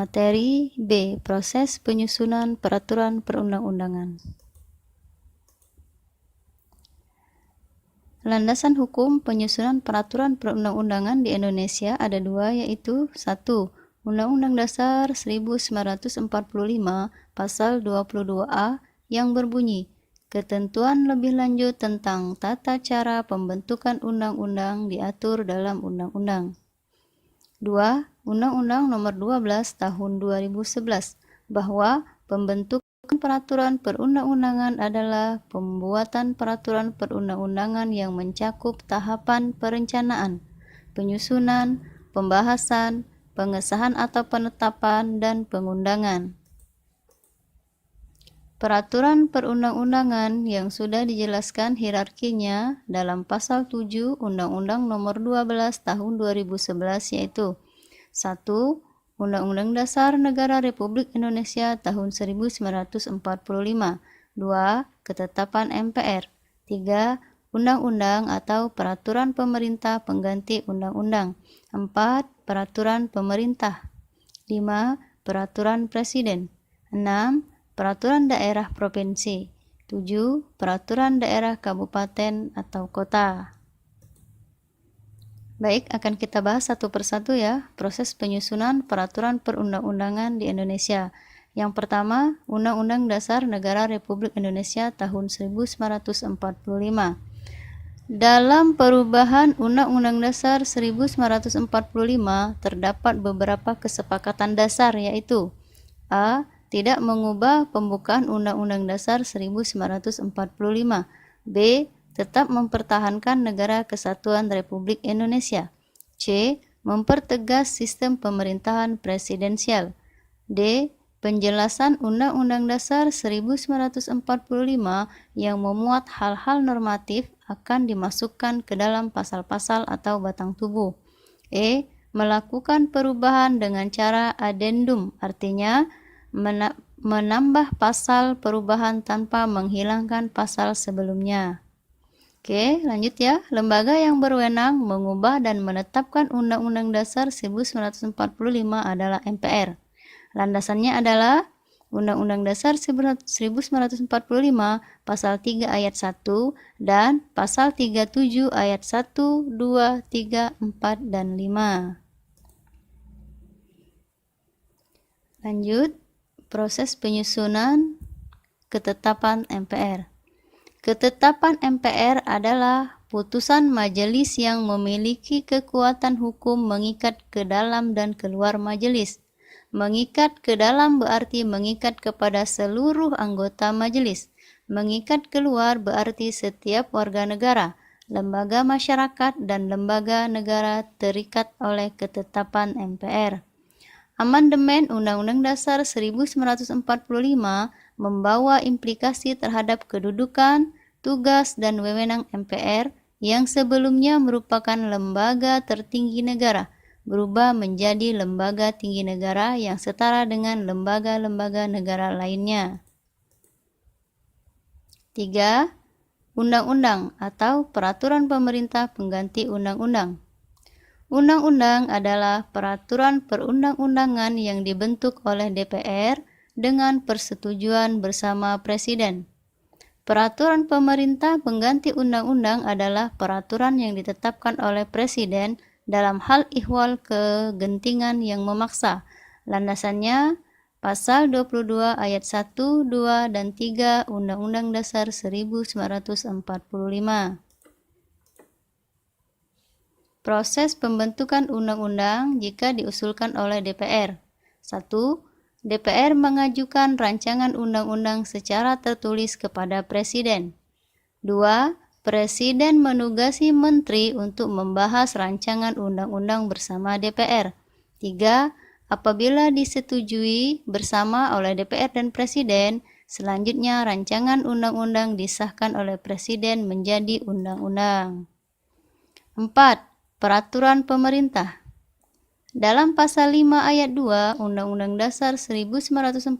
Materi B. Proses penyusunan peraturan perundang-undangan. Landasan hukum penyusunan peraturan perundang-undangan di Indonesia ada dua, yaitu 1. Undang-Undang Dasar 1945 Pasal 22A yang berbunyi, ketentuan lebih lanjut tentang tata cara pembentukan undang-undang diatur dalam undang-undang. 2. Undang-Undang Nomor 12 Tahun 2011 bahwa pembentukan peraturan perundang-undangan adalah pembuatan peraturan perundang-undangan yang mencakup tahapan perencanaan, penyusunan, pembahasan, pengesahan atau penetapan, dan pengundangan. Peraturan perundang-undangan yang sudah dijelaskan hierarkinya dalam Pasal 7 Undang-Undang Nomor 12 Tahun 2011 yaitu 1. Undang-Undang Dasar Negara Republik Indonesia tahun 1945. 2. Ketetapan MPR. 3. Undang-undang atau peraturan pemerintah pengganti undang-undang. 4. Peraturan pemerintah. 5. Peraturan presiden. 6. Peraturan daerah provinsi. 7. Peraturan daerah kabupaten atau kota. Baik, akan kita bahas satu persatu ya, proses penyusunan peraturan perundang-undangan di Indonesia. Yang pertama, Undang-Undang Dasar Negara Republik Indonesia tahun 1945. Dalam perubahan Undang-Undang Dasar 1945 terdapat beberapa kesepakatan dasar, yaitu A. Tidak mengubah pembukaan Undang-Undang Dasar 1945. B. Tetap mempertahankan Negara Kesatuan Republik Indonesia. C. Mempertegas sistem pemerintahan presidensial. D. Penjelasan Undang-Undang Dasar 1945 yang memuat hal-hal normatif akan dimasukkan ke dalam pasal-pasal atau batang tubuh. E. Melakukan perubahan dengan cara adendum, artinya menambah pasal perubahan tanpa menghilangkan pasal sebelumnya. Oke, lanjut ya. Lembaga yang berwenang mengubah dan menetapkan Undang-Undang Dasar 1945 adalah MPR. Landasannya adalah Undang-Undang Dasar 1945 Pasal 3 Ayat 1 dan Pasal 37 Ayat 1, 2, 3, 4, dan 5. Lanjut. Proses penyusunan ketetapan MPR. Ketetapan MPR adalah putusan majelis yang memiliki kekuatan hukum mengikat ke dalam dan keluar majelis. Mengikat ke dalam berarti mengikat kepada seluruh anggota majelis. Mengikat keluar berarti setiap warga negara, lembaga masyarakat, dan lembaga negara terikat oleh ketetapan MPR. Amandemen Undang-Undang Dasar 1945 membawa implikasi terhadap kedudukan, tugas, dan wewenang MPR yang sebelumnya merupakan lembaga tertinggi negara, berubah menjadi lembaga tinggi negara yang setara dengan lembaga-lembaga negara lainnya. 3. Undang-undang atau peraturan pemerintah pengganti undang-undang. Undang-undang adalah peraturan perundang-undangan yang dibentuk oleh DPR dengan persetujuan bersama Presiden. Peraturan pemerintah pengganti undang-undang adalah peraturan yang ditetapkan oleh Presiden dalam hal ihwal kegentingan yang memaksa. Landasannya Pasal 22 Ayat 1, 2, dan 3 Undang-Undang Dasar 1945. Proses pembentukan undang-undang jika diusulkan oleh DPR. 1. DPR mengajukan rancangan undang-undang secara tertulis kepada Presiden. 2. Presiden menugasi Menteri untuk membahas rancangan undang-undang bersama DPR. 3. Apabila disetujui bersama oleh DPR dan Presiden, selanjutnya rancangan undang-undang disahkan oleh Presiden menjadi undang-undang. 4. Peraturan pemerintah. Dalam Pasal 5 Ayat 2 Undang-Undang Dasar 1945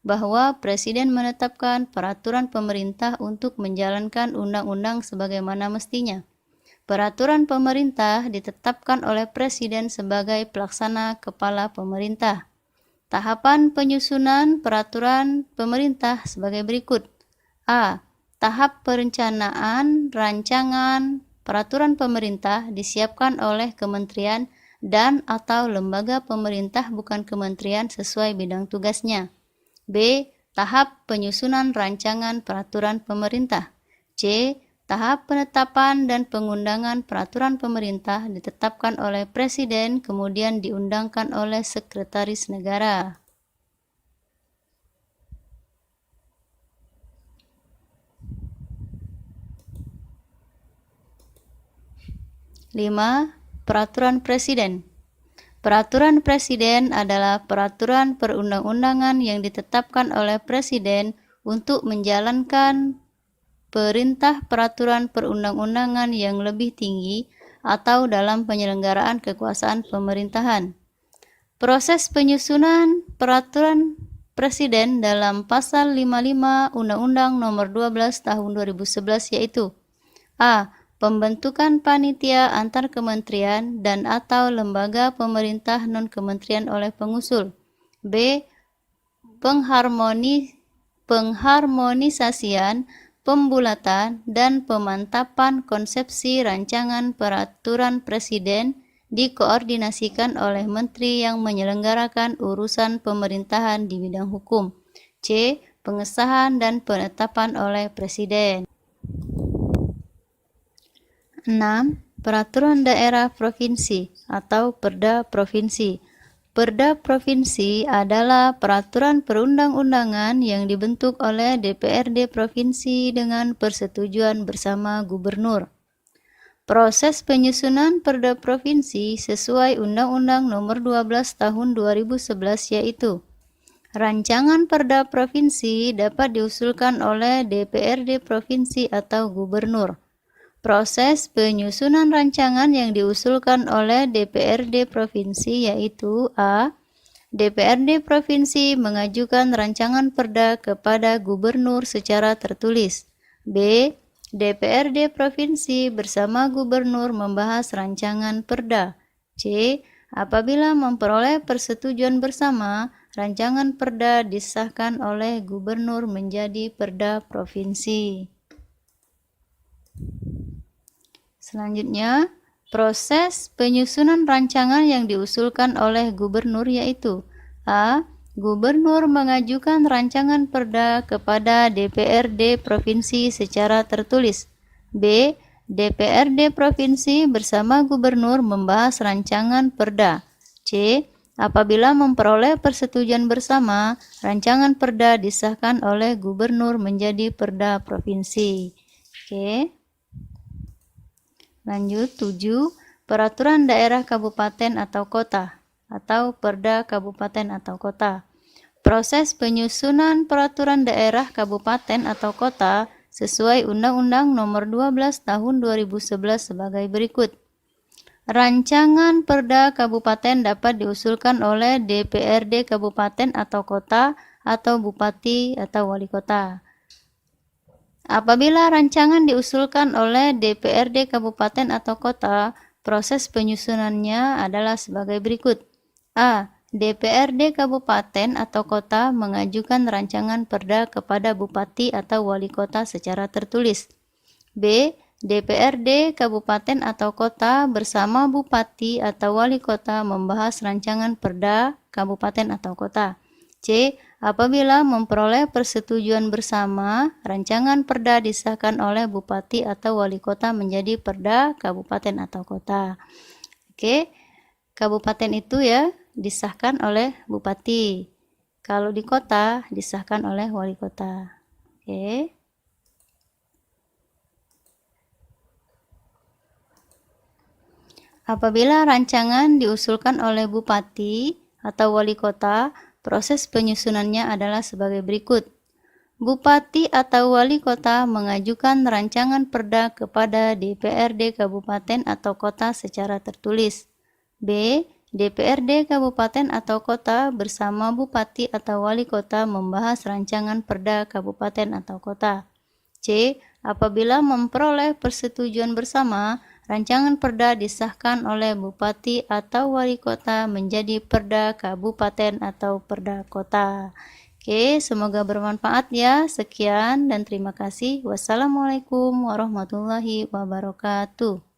bahwa Presiden menetapkan peraturan pemerintah untuk menjalankan undang-undang sebagaimana mestinya. Peraturan pemerintah ditetapkan oleh Presiden sebagai pelaksana kepala pemerintah. Tahapan penyusunan peraturan pemerintah sebagai berikut. A. Tahap perencanaan rancangan peraturan pemerintah disiapkan oleh kementerian dan atau lembaga pemerintah bukan kementerian sesuai bidang tugasnya. B. Tahap penyusunan rancangan peraturan pemerintah. C. Tahap penetapan dan pengundangan peraturan pemerintah ditetapkan oleh Presiden kemudian diundangkan oleh Sekretaris Negara. 5. Peraturan Presiden. Peraturan Presiden adalah peraturan perundang-undangan yang ditetapkan oleh Presiden untuk menjalankan perintah peraturan perundang-undangan yang lebih tinggi atau dalam penyelenggaraan kekuasaan pemerintahan. Proses penyusunan peraturan Presiden dalam Pasal 55 Undang-Undang Nomor 12 Tahun 2011 yaitu A. Pembentukan panitia antar kementerian dan atau lembaga pemerintah non-kementerian oleh pengusul. B. Pengharmonisasian, pembulatan, dan pemantapan konsepsi rancangan peraturan Presiden dikoordinasikan oleh Menteri yang menyelenggarakan urusan pemerintahan di bidang hukum. C. Pengesahan dan penetapan oleh Presiden. 6. Peraturan daerah provinsi atau Perda Provinsi. Perda Provinsi adalah peraturan perundang-undangan yang dibentuk oleh DPRD Provinsi dengan persetujuan bersama Gubernur. Proses penyusunan Perda Provinsi sesuai Undang-Undang Nomor 12 Tahun 2011 yaitu rancangan Perda Provinsi dapat diusulkan oleh DPRD Provinsi atau Gubernur. Proses penyusunan rancangan yang diusulkan oleh DPRD Provinsi yaitu A. DPRD Provinsi mengajukan rancangan perda kepada Gubernur secara tertulis. B. DPRD Provinsi bersama Gubernur membahas rancangan perda. C. Apabila memperoleh persetujuan bersama, rancangan perda disahkan oleh Gubernur menjadi perda provinsi. Selanjutnya, proses penyusunan rancangan yang diusulkan oleh Gubernur yaitu A. Gubernur mengajukan rancangan perda kepada DPRD Provinsi secara tertulis. B. DPRD Provinsi bersama Gubernur membahas rancangan perda. C. Apabila memperoleh persetujuan bersama, rancangan perda disahkan oleh Gubernur menjadi perda provinsi. Oke. Lanjut 7. Peraturan daerah kabupaten atau kota atau Perda Kabupaten atau Kota. Proses penyusunan peraturan daerah kabupaten atau kota sesuai Undang-Undang Nomor 12 Tahun 2011 sebagai berikut. Rancangan Perda Kabupaten dapat diusulkan oleh DPRD Kabupaten atau Kota atau Bupati atau Wali Kota. Apabila rancangan diusulkan oleh DPRD Kabupaten atau Kota, proses penyusunannya adalah sebagai berikut. A. DPRD Kabupaten atau Kota mengajukan rancangan perda kepada Bupati atau Wali Kota secara tertulis. B. DPRD Kabupaten atau Kota bersama Bupati atau Wali Kota membahas rancangan perda Kabupaten atau Kota. C. Apabila memperoleh persetujuan bersama, rancangan perda disahkan oleh Bupati atau Wali Kota menjadi perda Kabupaten atau Kota. Oke, kabupaten itu ya disahkan oleh Bupati. Kalau di kota disahkan oleh Wali Kota. Oke. Apabila rancangan diusulkan oleh Bupati atau Wali Kota, proses penyusunannya adalah sebagai berikut. Bupati atau Wali Kota mengajukan rancangan perda kepada DPRD Kabupaten atau Kota secara tertulis. B. DPRD Kabupaten atau Kota bersama Bupati atau Wali Kota membahas rancangan perda Kabupaten atau Kota. C. Apabila memperoleh persetujuan bersama, rancangan perda disahkan oleh Bupati atau Wali Kota menjadi perda kabupaten atau perda kota. Oke, semoga bermanfaat ya. Sekian dan terima kasih. Wassalamualaikum warahmatullahi wabarakatuh.